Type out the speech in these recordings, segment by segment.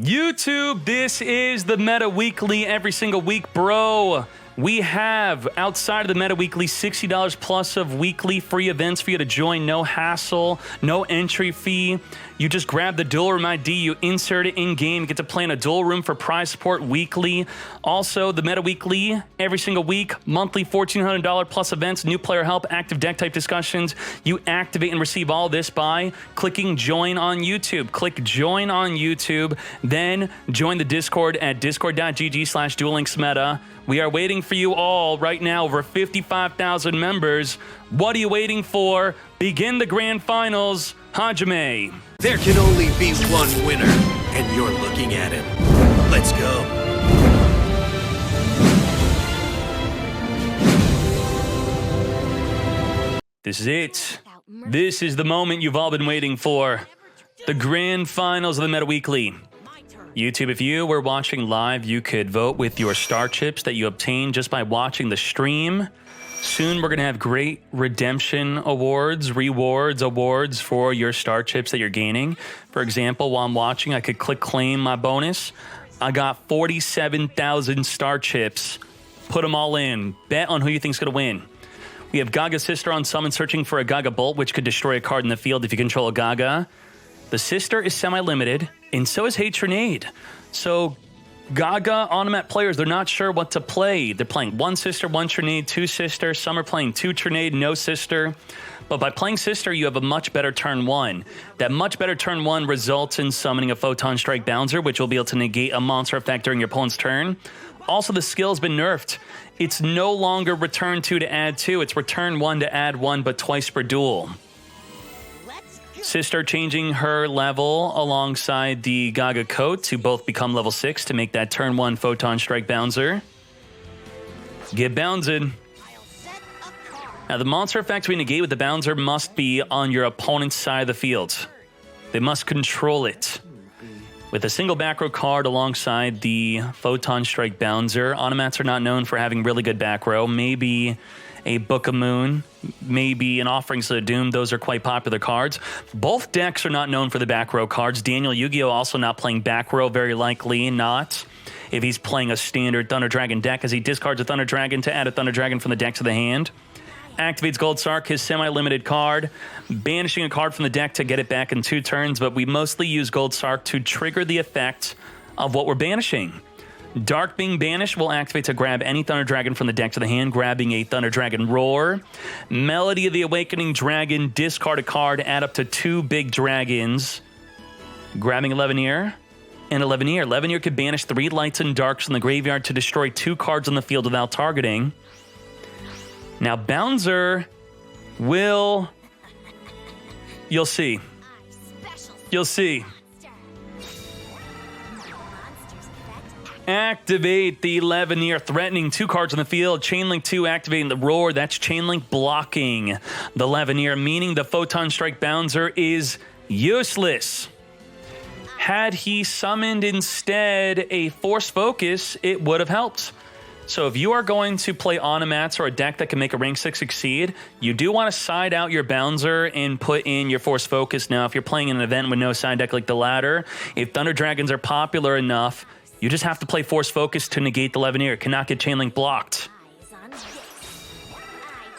YouTube, this is the Meta Weekly every single week, bro. We have, outside of the Meta Weekly, $60 plus of weekly free events for you to join. No hassle, no entry fee. You just grab the Duel Room ID, you insert it in-game, get to play in a Duel Room for prize support weekly. Also, the Meta Weekly, every single week, monthly $1,400 plus events, new player help, active deck type discussions. You activate and receive all this by clicking join on YouTube. Click join on YouTube, then join the Discord at discord.gg/duelinksmeta. We are waiting for you all right now, over 55,000 members. What are you waiting for? Begin the grand finals. Hajime. There can only be one winner, and you're looking at him. Let's go. This is it. This is the moment you've all been waiting for. The grand finals of the Meta Weekly. YouTube, if you were watching live, you could vote with your star chips that you obtained just by watching the stream. Soon, we're going to have great redemption awards, rewards, awards for your star chips that you're gaining. For example, while I'm watching, I could click claim my bonus. I got 47,000 star chips. Put them all in. Bet on who you think's going to win. We have Gaga's sister on summon searching for a Gaga Bolt, which could destroy a card in the field if you control a Gaga. The sister is semi-limited, and so is Hatronade. So Gaga, Onomat players, they're not sure what to play. They're playing one sister, one Trinade, two sister. Some are playing two Trinade, no sister. But by playing sister, you have a much better turn one. That much better turn one results in summoning a Photon Strike Bouncer, which will be able to negate a monster effect during your opponent's turn. Also, the skill's been nerfed. It's no longer return two to add two. It's return one to add one, but twice per duel. Sister changing her level alongside the Gaga coat to both become level 6 to make that turn 1 Photon Strike Bouncer. Get bouncing. Now, the monster effects we negate with the Bouncer must be on your opponent's side of the field. They must control it. With a single back row card alongside the Photon Strike Bouncer, Onomats are not known for having really good back row. Maybe a Book of Moon, maybe an Offerings of the Doom. Those are quite popular cards. Both decks are not known for the back row cards. Daniel Yu-Gi-Oh! Also not playing back row, very likely not. If he's playing a standard Thunder Dragon deck, as he discards a Thunder Dragon to add a Thunder Dragon from the deck to the hand. Activates Gold Sark, his semi-limited card, banishing a card from the deck to get it back in 2 turns, but we mostly use Gold Sark to trigger the effect of what we're banishing. Dark being banished will activate to grab any Thunder Dragon from the deck to the hand, grabbing a Thunder Dragon Roar. Melody of the Awakening Dragon, discard a card, add up to 2 big dragons. Grabbing 11-Ear and 11-Ear. 11-Ear could banish 3 lights and darks from the graveyard to destroy 2 cards on the field without targeting. Now, Bouncer will... You'll see. You'll see. Activate the 11-Ear, threatening 2 cards on the field. Chainlink 2, activating the Roar. That's Chainlink blocking the 11-Ear, meaning the Photon Strike Bouncer is useless. Had he summoned instead a Force Focus, it would have helped. So if you are going to play Onomats or a deck that can make a rank 6 succeed, you do want to side out your Bouncer and put in your Force Focus. Now, if you're playing in an event with no side deck like the ladder, if Thunder Dragons are popular enough, you just have to play Force Focus to negate the 11-Ear. Cannot get Chainlink blocked.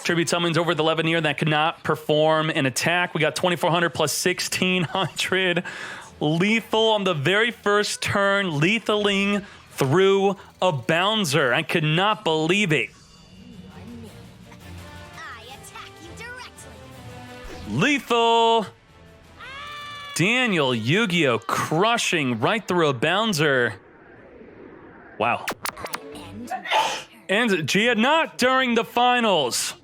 Tribute summons over the 11-Ear that cannot perform an attack. We got 2,400 plus 1,600. Lethal on the very first turn, lethaling through a Bouncer. I could not believe it. Lethal. Daniel Yu-Gi-Oh! Crushing right through a Bouncer. Wow. And Gia, not during the finals.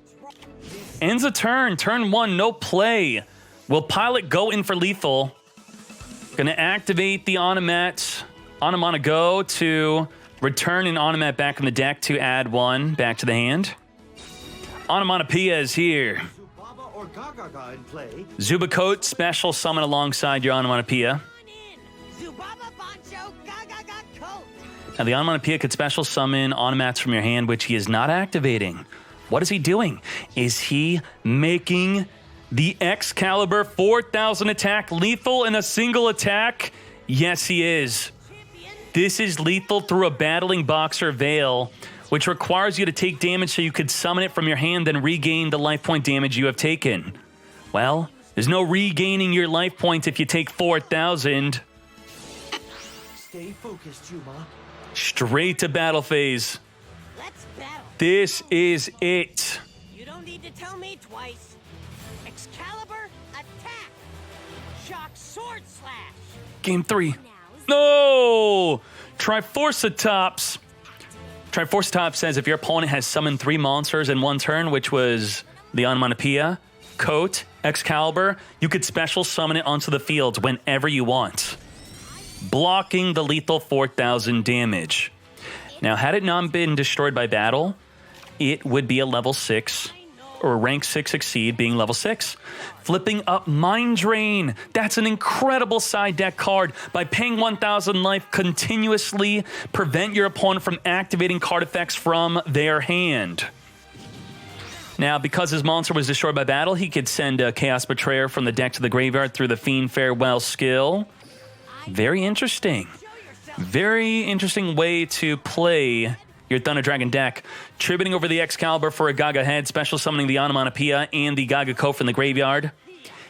Ends a turn. Turn 1, no play. Will Pilot go in for lethal? Gonna activate the Onomat. Onomata go to return an Onomat back in the deck to add 1 back to the hand. Onomatopoeia is here. Zubacoat, special summon alongside your Onomatopoeia. Now, the Onomatopoeia could special summon Onomats from your hand, which he is not activating. What is he doing? Is he making the Excalibur 4,000 attack lethal in a single attack? Yes, he is. This is lethal through a Battling Boxer Veil, which requires you to take damage so you could summon it from your hand and regain the life point damage you have taken. Well, there's no regaining your life points if you take 4,000. Stay focused, Yuma. Straight to battle phase. Let's battle. This is it. You don't need to tell me twice. Excalibur, attack. Shock sword slash. Game 3. No! Triforcitops. Triforcitops says if your opponent has summoned 3 monsters in one turn, which was the Onomatopoeia, Coat, Excalibur, you could special summon it onto the field whenever you want, blocking the lethal 4,000 damage. Now, had it not been destroyed by battle, it would be a level 6 or rank 6 Exceed, being level 6. Flipping up Mind Drain. That's an incredible side deck card. By paying 1,000 life, continuously prevent your opponent from activating card effects from their hand. Now, because his monster was destroyed by battle, he could send a Chaos Betrayer from the deck to the graveyard through the Fiend Farewell skill. Very interesting. Very interesting way to play your Thunder Dragon deck. Tributing over the Excalibur for a Gaga head, special summoning the Onomatopoeia and the Gaga Ko from the graveyard.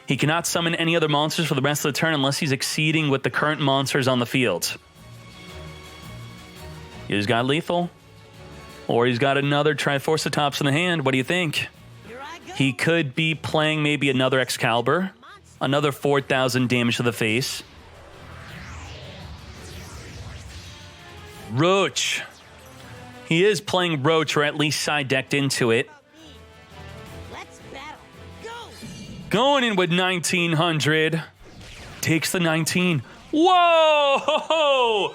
He cannot summon any other monsters for the rest of the turn unless he's exceeding with the current monsters on the field. He's got lethal. Or he's got another Triforcitops in the hand. What do you think? He could be playing maybe another Excalibur. Another 4,000 damage to the face. Roach. He is playing Roach, or at least side decked into it. Let's battle. Go. Going in with 1,900. Takes the 19. Whoa!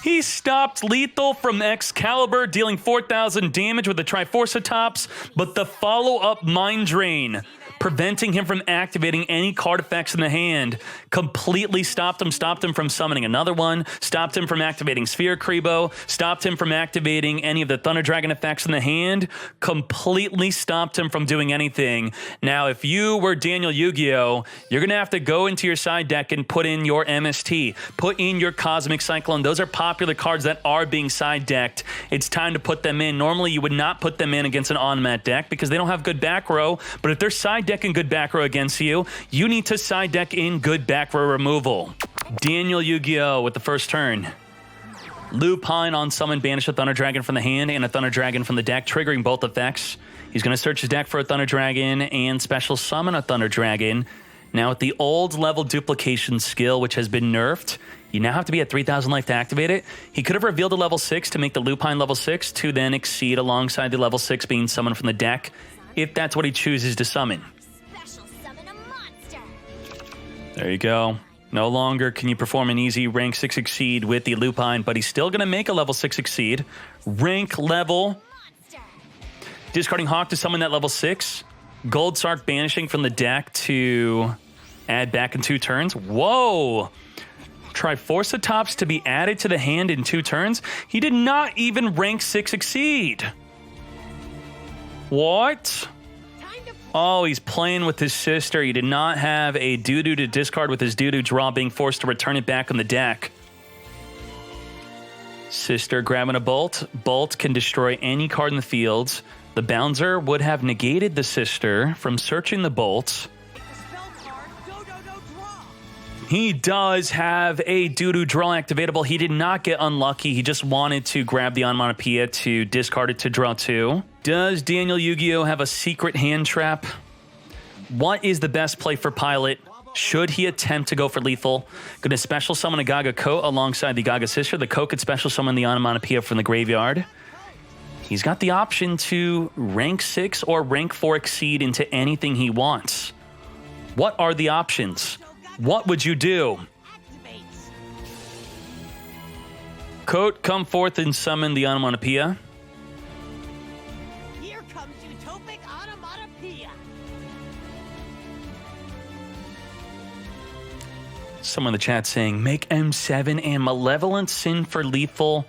He stopped lethal from Excalibur, dealing 4,000 damage with the Triforcitops, but the follow-up Mind Drain, preventing him from activating any card effects in the hand, completely stopped him from summoning another one, stopped him from activating Sphere Kribo, stopped him from activating any of the Thunder Dragon effects in the hand, completely stopped him from doing anything. Now, if you were Daniel Yu-Gi-Oh, you're going to have to go into your side deck and put in your MST, put in your Cosmic Cyclone. Those are popular cards that are being side decked. It's time to put them in. Normally, you would not put them in against an Onomat deck because they don't have good back row, but if they're side decking good back row against you, you need to side deck in good back row removal. Daniel Yu-Gi-Oh with the first turn. Lupine on summon, banish a Thunder Dragon from the hand and a Thunder Dragon from the deck, triggering both effects. He's going to search his deck for a Thunder Dragon and special summon a Thunder Dragon. Now with the old level duplication skill, which has been nerfed, you now have to be at 3,000 life to activate it. He could have revealed a level 6 to make the Lupine level 6 to then exceed alongside the level 6 being summoned from the deck, if that's what he chooses to summon. There you go. No longer can you perform an easy rank 6 Exceed with the Lupine, but he's still going to make a level 6 Exceed. Rank level. Discarding Hawk to summon that level 6. Gold Sark banishing from the deck to add back in 2 turns. Whoa! Triforcitops to be added to the hand in 2 turns. He did not even rank 6 Exceed. What? Oh, he's playing with his sister. He did not have a doo-doo to discard with his doo-doo draw, being forced to return it back on the deck. Sister grabbing a Bolt. Bolt can destroy any card in the field. The Bouncer would have negated the sister from searching the Bolt. He does have a doo-doo draw activatable. He did not get unlucky. He just wanted to grab the Onomatopoeia to discard it to draw 2. Does Daniel Yu-Gi-Oh have a secret hand trap? What is the best play for Pilot? Should he attempt to go for lethal? Going to special summon a Gaga Ko alongside the Gaga Sister. The Ko could special summon the Onomatopoeia from the graveyard. He's got the option to rank 6 or rank 4 Exceed into anything he wants. What are the options? What would you do? Coat, come forth and summon the Onomatopoeia. Here comes Utopic Onomatopoeia. Someone in the chat saying, make M7 and Malevolent Sin for lethal.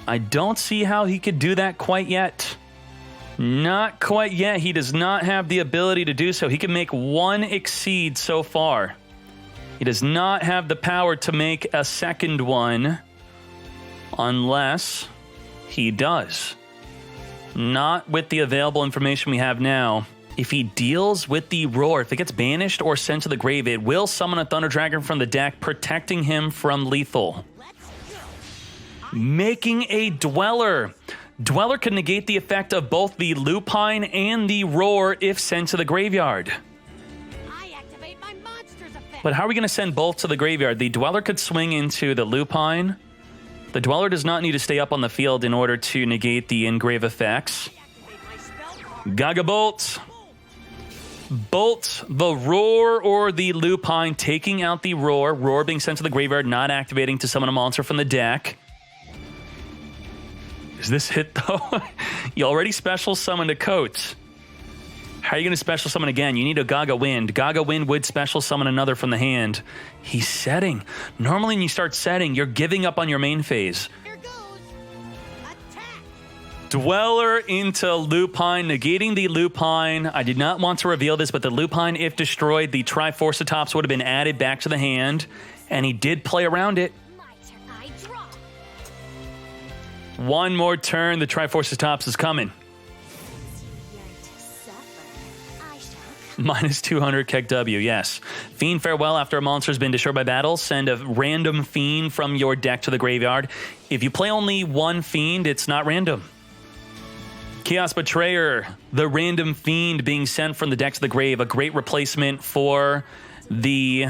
I don't see how he could do that quite yet. Not quite yet. He does not have the ability to do so. He can make 1 Exceed so far. He does not have the power to make a second one unless he does. Not with the available information we have now. If he deals with the Roar, if it gets banished or sent to the grave, it will summon a Thunder Dragon from the deck, protecting him from lethal. Making a Dweller. Dweller can negate the effect of both the Lupine and the Roar if sent to the graveyard. I activate my monster's effect. But how are we going to send both to the graveyard? The Dweller could swing into the Lupine. The Dweller does not need to stay up on the field in order to negate the engrave effects. Activate my spell card. Gaga Bolt. Bolt the Roar or the Lupine, taking out the Roar. Roar being sent to the graveyard, not activating to summon a monster from the deck. Is this hit, though? You already special summoned a Coat. How are you going to special summon again? You need a Gaga Wind. Gaga Wind would special summon another from the hand. He's setting. Normally when you start setting, you're giving up on your main phase. Here goes. Attack. Dweller into Lupine, negating the Lupine. I did not want to reveal this, but the Lupine, if destroyed, the Triforcitops would have been added back to the hand, and he did play around it. My turn. I draw. One more turn, the Triforcitops is coming. Minus 200 Keck W, yes. Fiend Farewell after a monster's been destroyed by battle. Send a random Fiend from your deck to the graveyard. If you play only one Fiend, it's not random. Chaos Betrayer, the random Fiend being sent from the deck to the grave. A great replacement for the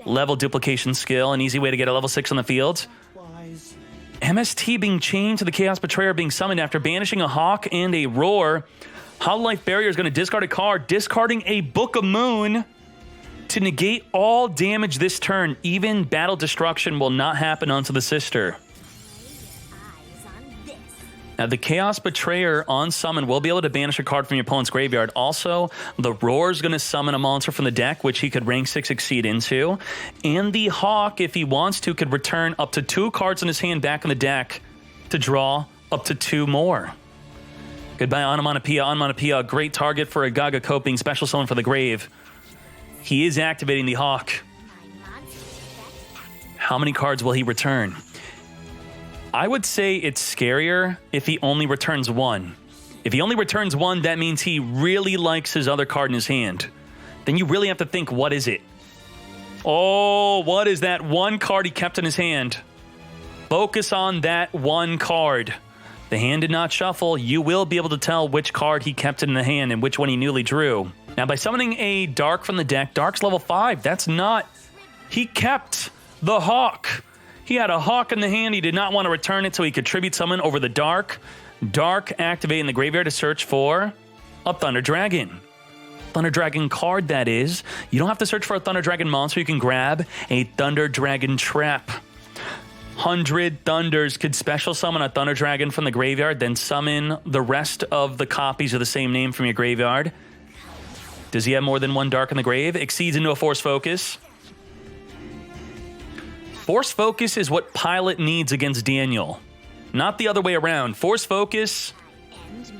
level duplication skill. An easy way to get a level 6 on the field. Wise. MST being chained to the Chaos Betrayer being summoned after banishing a Hawk and a Roar. Hollow Life Barrier is going to discard a card, discarding a Book of Moon to negate all damage this turn. Even Battle Destruction will not happen onto the Sister. Now, the Chaos Betrayer on summon will be able to banish a card from your opponent's graveyard. Also, the Roar is going to summon a monster from the deck, which he could rank 6 exceed into. And the Hawk, if he wants to, could return up to 2 cards in his hand back in the deck to draw up to 2 more. Goodbye, Onomatopoeia. Onomatopoeia, a great target for a Gaga Coping special summon for the grave. He is activating the Hawk. How many cards will he return? I would say it's scarier if he only returns 1. If he only returns 1, that means he really likes his other card in his hand. Then you really have to think, what is it? Oh, what is that one card he kept in his hand? Focus on that one card. The hand did not shuffle. You will be able to tell which card he kept in the hand and which one he newly drew. Now, by summoning a Dark from the deck, Dark's level 5. That's not... He kept the Hawk. He had a Hawk in the hand. He did not want to return it, so he could tribute summon over the Dark. Dark activating the graveyard to search for a Thunder Dragon. Thunder Dragon card, that is. You don't have to search for a Thunder Dragon monster. You can grab a Thunder Dragon Trap. 100 Thunders could special summon a Thunder Dragon from the graveyard, then summon the rest of the copies of the same name from your graveyard. Does he have more than 1 Dark in the grave? Exceeds into a Force Focus. Force Focus is what Pilot needs against Daniel, not the other way around. Force Focus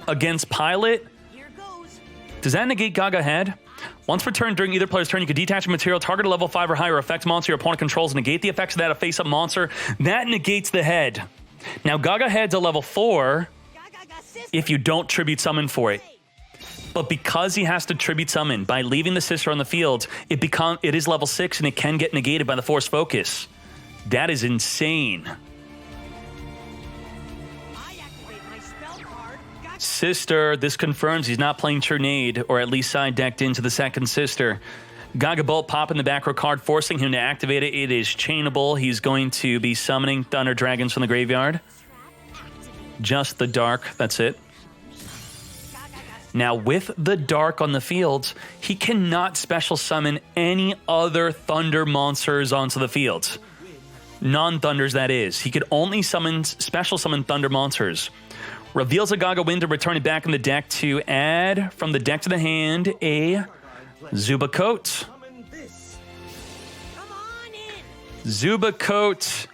against Pilot. Here goes. Does that negate Gaga Head? Once per turn during either player's turn, you can detach a material, target a level 5 or higher effect monster your opponent controls, negate the effects of that a face-up monster. That negates the head. Now, Gaga Head's a level 4 if you don't tribute summon for it. But because he has to tribute summon, by leaving the Sister on the field, it is level 6 and it can get negated by the Force Focus. That is insane. Sister, this confirms he's not playing Trinade, or at least side decked into the second Sister. Gaga Bolt pop in the back row card, forcing him to activate it. It is chainable. He's going to be summoning Thunder Dragons from the graveyard. Just the Dark, that's it. Now, with the Dark on the field, he cannot special summon any other Thunder monsters onto the field. Non-Thunders, that is. He could only special summon Thunder monsters. Reveals a Gaga Wind to return it back in the deck to add from the deck to the hand a Zubacoat. Zubacoat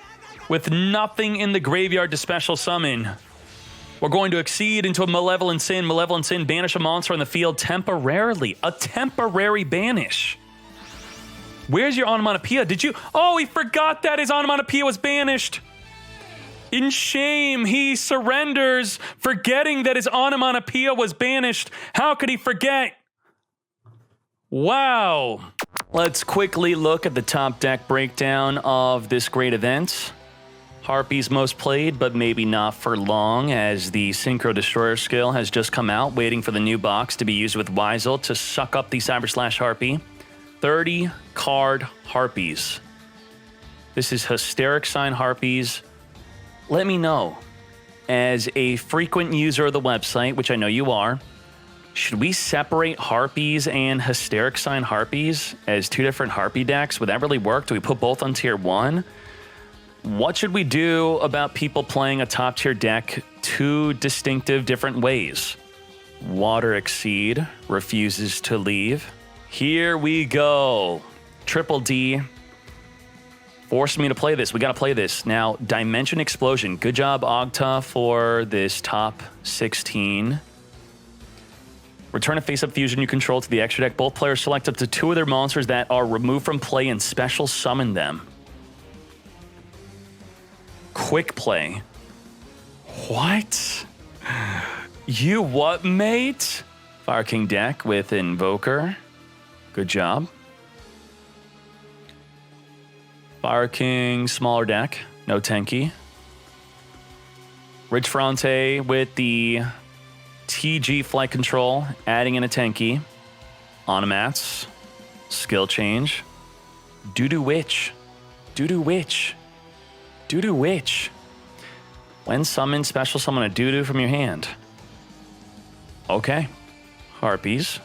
with nothing in the graveyard to special summon. We're going to exceed into a Malevolent Sin. Malevolent Sin, banish a monster on the field temporarily. A temporary banish. Where's your onomatopoeia? Did you? Oh, he forgot that his onomatopoeia was banished. In shame, he surrenders, forgetting that his onomatopoeia was banished. How could he forget? Wow. Let's quickly look at the top deck breakdown of this great event. Harpy's most played, but maybe not for long, as the Synchro Destroyer skill has just come out, waiting for the new box to be used with Weisel to suck up the Cyber Slash Harpy. 30 card Harpies. This is Hysteric Sign Harpies. Let me know, as a frequent user of the website, which I know you are, should we separate Harpies and Hysteric Sign Harpies as two different Harpy decks? Would that really work? Do we put both on tier 1? What should we do about people playing a top tier deck two distinctive different ways? Water Exceed refuses to leave. Here we go. Triple D forced me to play this. We got to play this. Now, Dimension Explosion. Good job, Ogta, for this top 16. Return a face-up fusion you control to the extra deck. Both players select up to 2 of their monsters that are removed from play and special summon them. Quick play. What? You what, mate? Fire King deck with Invoker. Good job. Fire King, smaller deck. No Tenki. Rich Fronte with the TG Flight Control, adding in a Tenki. Onomats. Skill change. Doo-doo Witch. Doo-doo Witch. Doo-doo Witch. When summoned, special summon a doo-doo from your hand. Okay. Harpies.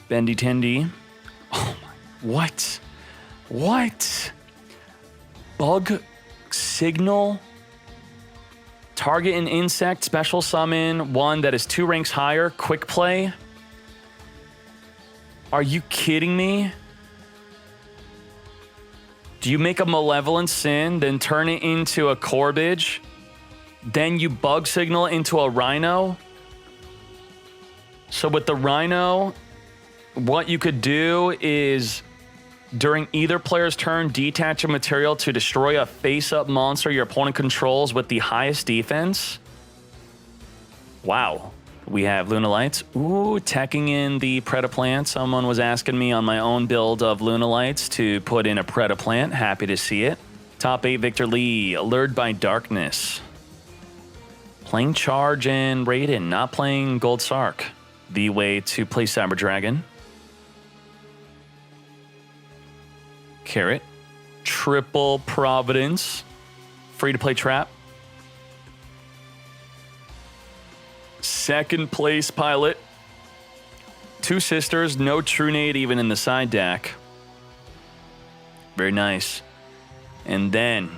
Bendy Tendy. Oh my. What? What? Bug Signal. Target an insect, special summon one that is 2 ranks higher. Quick play. Are you kidding me? Do you make a Malevolent Sin, then turn it into a Corbage? Then you Bug Signal into a Rhino? So with the Rhino, what you could do is, during either player's turn, detach a material to destroy a face-up monster your opponent controls with the highest defense. Wow. We have Lunalights. Ooh, teching in the Predaplant. Someone was asking me on my own build of Lunalights to put in a Predaplant. Happy to see it. Top 8, Victor Lee. Allured by Darkness. Playing Charge and Raiden. Not playing Gold Sark. The way to play Cyber Dragon. Carrot. Triple Providence. Free to play Trap. Second place Pilot. 2 Sisters. No True Nade even in the side deck. Very nice. And then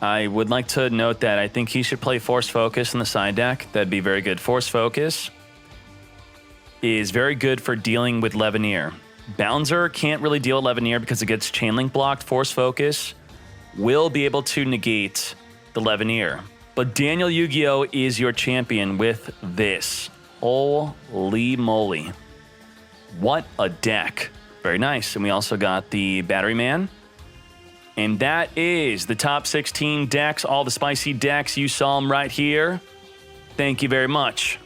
I would like to note that I think he should play Force Focus in the side deck. That'd be very good. Force Focus is very good for dealing with Leveneer. Bouncer can't really deal with Leveneer because it gets chain link blocked. Force Focus will be able to negate the Leveneer. But Daniel Yu-Gi-Oh! Is your champion with this. Holy moly. What a deck. Very nice. And we also got the Battery Man. And that is the top 16 decks, all the spicy decks. You saw them right here. Thank you very much.